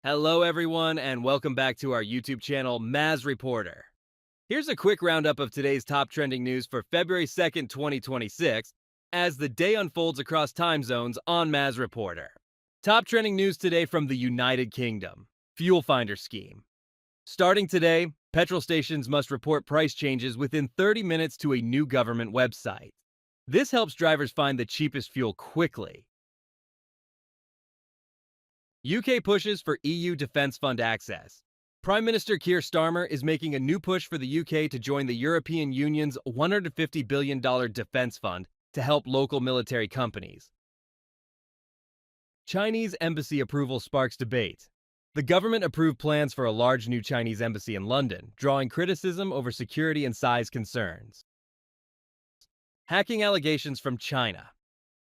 Hello, everyone, and welcome back to our YouTube channel, Mazz Reporter. Here's a quick roundup of today's top trending news for February 2nd, 2026, as the day unfolds across time zones on Mazz Reporter. Top trending news today from the United Kingdom. Fuel Finder scheme. Starting today, petrol stations must report price changes within 30 minutes to a new government website. This helps drivers find the cheapest fuel quickly. UK pushes for EU Defence Fund access. Prime Minister Keir Starmer is making a new push for the UK to join the European Union's $150 billion defense fund to help local military companies. Chinese embassy approval sparks debate. The government approved plans for a large new Chinese embassy in London, drawing criticism over security and size concerns. Hacking allegations from China.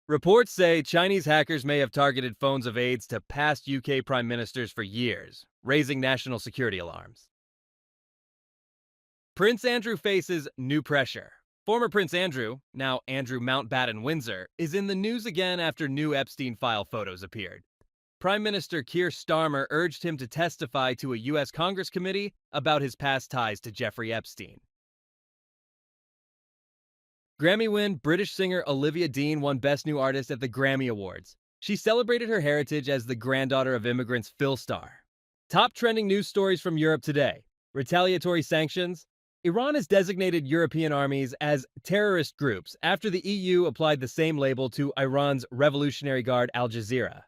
Reports say Chinese hackers may have targeted phones of aides to past UK prime ministers for years, raising national security alarms. Prince Andrew faces new pressure. Former Prince Andrew, now Andrew Mountbatten Windsor, is in the news again after new Epstein file photos appeared. Prime Minister Keir Starmer urged him to testify to a U.S. Congress committee about his past ties to Jeffrey Epstein. Grammy win British singer Olivia Dean won Best New Artist at the Grammy Awards. She celebrated her heritage as the granddaughter of immigrants Philstar. Top trending news stories from Europe today. Retaliatory sanctions. Iran has designated European armies as terrorist groups after the EU applied the same label to Iran's Revolutionary Guard Al Jazeera.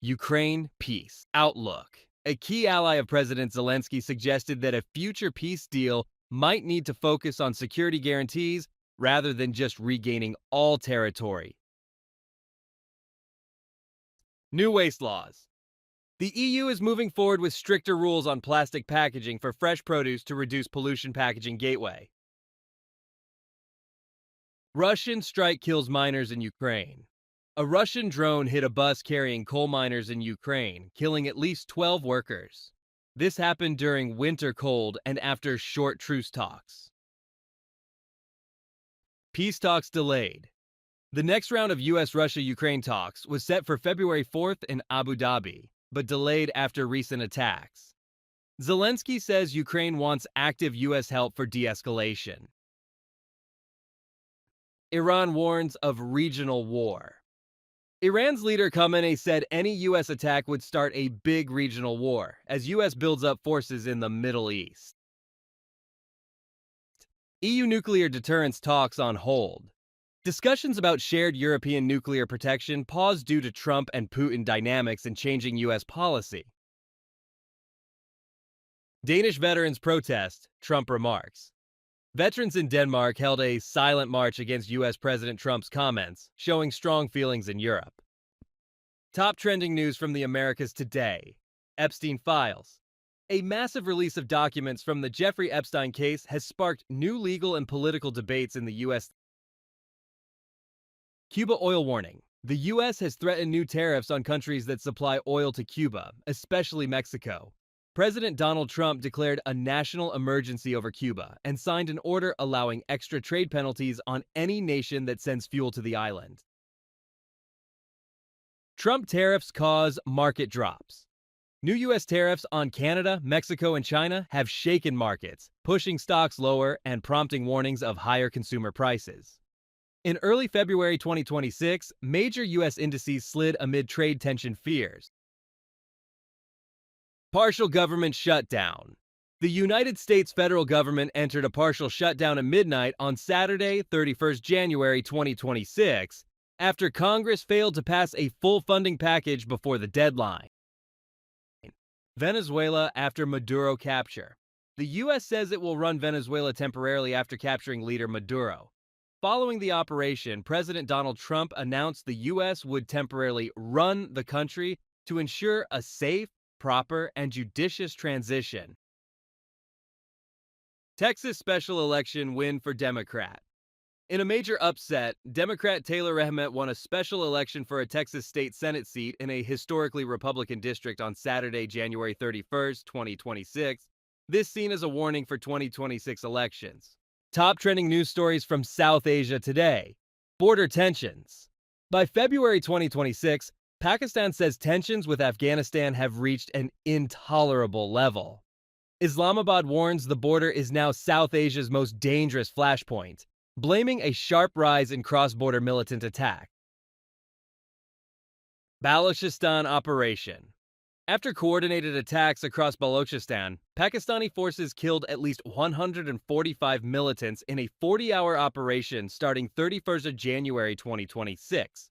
Ukraine peace outlook. A key ally of President Zelensky suggested that a future peace deal might need to focus on security guarantees rather than just regaining all territory. New waste laws. The EU is moving forward with stricter rules on plastic packaging for fresh produce to reduce pollution packaging gateway. Russian strike kills miners in Ukraine. A Russian drone hit a bus carrying coal miners in Ukraine, killing at least 12 workers. This happened during winter cold and after short truce talks. Peace talks delayed. The next round of U.S.-Russia-Ukraine talks was set for February 4th in Abu Dhabi, but delayed after recent attacks. Zelensky says Ukraine wants active U.S. help for de-escalation. Iran warns of regional war. Iran's leader Khamenei said any U.S. attack would start a big regional war, as U.S. builds up forces in the Middle East. EU nuclear deterrence talks on hold. Discussions about shared European nuclear protection paused due to Trump and Putin dynamics and changing U.S. policy. Danish veterans protest, Trump remarks. Veterans in Denmark held a silent march against U.S. President Trump's comments, showing strong feelings in Europe. Top trending news from the Americas today. Epstein files. A massive release of documents from the Jeffrey Epstein case has sparked new legal and political debates in the U.S. Cuba oil warning. The U.S. has threatened new tariffs on countries that supply oil to Cuba, especially Mexico. President Donald Trump declared a national emergency over Cuba and signed an order allowing extra trade penalties on any nation that sends fuel to the island. Trump tariffs cause market drops. New U.S. tariffs on Canada, Mexico, and China have shaken markets, pushing stocks lower and prompting warnings of higher consumer prices. In early February 2026, major U.S. indices slid amid trade tension fears. Partial government shutdown. The United States federal government entered a partial shutdown at midnight on Saturday, 31st January 2026, after Congress failed to pass a full funding package before the deadline. Venezuela after Maduro capture. The U.S. says it will run Venezuela temporarily after capturing leader Maduro. Following the operation, President Donald Trump announced the U.S. would temporarily run the country to ensure a safe, proper, and judicious transition. Texas special election win for Democrat. In a major upset, Democrat Taylor Rahmet won a special election for a Texas state Senate seat in a historically Republican district on Saturday, January 31st, 2026. This seen as a warning for 2026 elections. Top trending news stories from South Asia today. Border tensions. By February 2026, Pakistan says tensions with Afghanistan have reached an intolerable level. Islamabad warns the border is now South Asia's most dangerous flashpoint, blaming a sharp rise in cross-border militant attack. Balochistan operation. After coordinated attacks across Balochistan, Pakistani forces killed at least 145 militants in a 40-hour operation starting 31st of January 2026.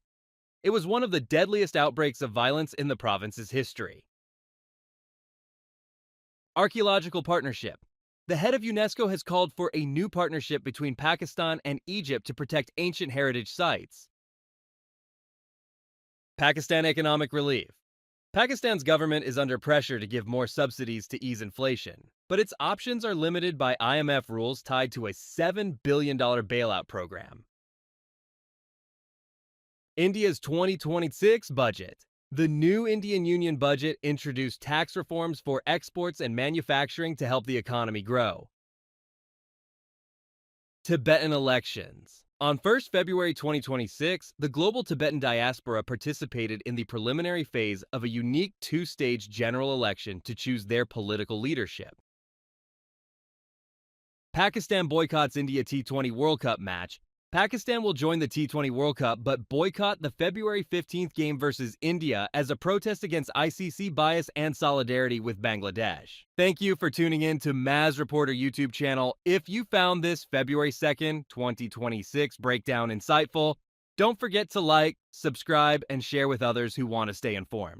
It was one of the deadliest outbreaks of violence in the province's history. Archaeological partnership. The head of UNESCO has called for a new partnership between Pakistan and Egypt to protect ancient heritage sites. Pakistan economic relief. Pakistan's government is under pressure to give more subsidies to ease inflation, but its options are limited by IMF rules tied to a $7 billion bailout program. India's 2026 budget. The new Indian Union budget introduced tax reforms for exports and manufacturing to help the economy grow. Tibetan elections. On 1st February 2026, the global Tibetan diaspora participated in the preliminary phase of a unique two-stage general election to choose their political leadership. Pakistan boycotts India T20 World Cup match. Pakistan will join the T20 World Cup but boycott the February 15th game versus India as a protest against ICC bias and solidarity with Bangladesh. Thank you for tuning in to Mazz Reporter YouTube channel. If you found this February 2nd, 2026 breakdown insightful, don't forget to like, subscribe, and share with others who want to stay informed.